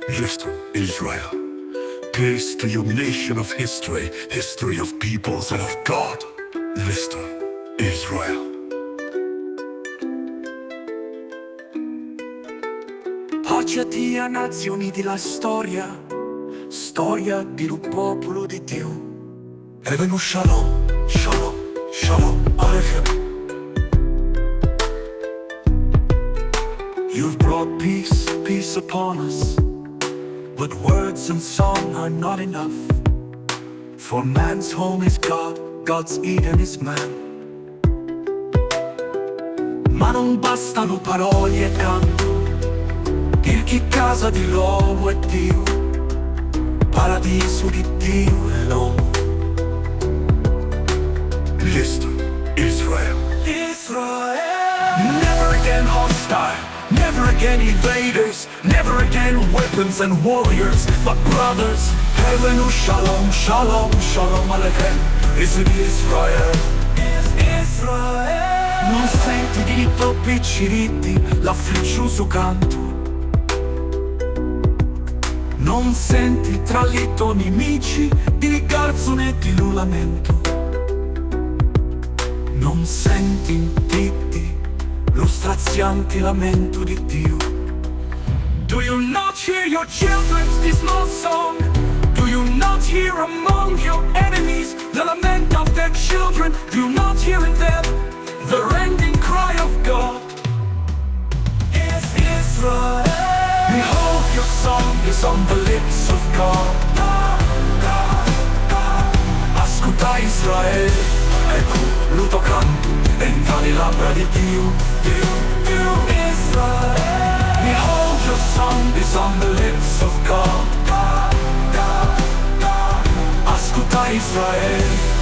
Listen, Israel. Peace to your nation of history, history of peoples and of God. Listen, Israel. Pace a Dio, nazioni della storia, storia di un popolo di Dio. Evenu Shalom, Shalom, Shalom Aleichem. You've brought peace, peace upon us. But words and song are not enough. For man's home is God, God's Eden is man. Ma non bastano parole e canto, perché casa di l'uomo è Dio, paradiso di Dio è l'uomo. Listen, Israel. Israel. Never again hostile, never again invaders, never again weapons and warriors, but brothers. Heaven shalom, shalom, shalom aleichem. Is it Israel? Is Israel. Non senti di troppi ciritti l'affliccioso canto. Non senti tra i tuoi nemici di garzonetti lo lamento. Non senti in titti lo straziante lamento di Dio. Do you not hear your children's dismal song? Do you not hear among your enemies the lament of their children? Do you not hear in them the rending cry of God? Is Israel. Behold, your song is on the lips of God. Ascolta Israele, ecco lo tuo canto, entra nelle labbra di Dio, Dio, Israele. Behold, your song is on the lips of God. Ascolta Israele.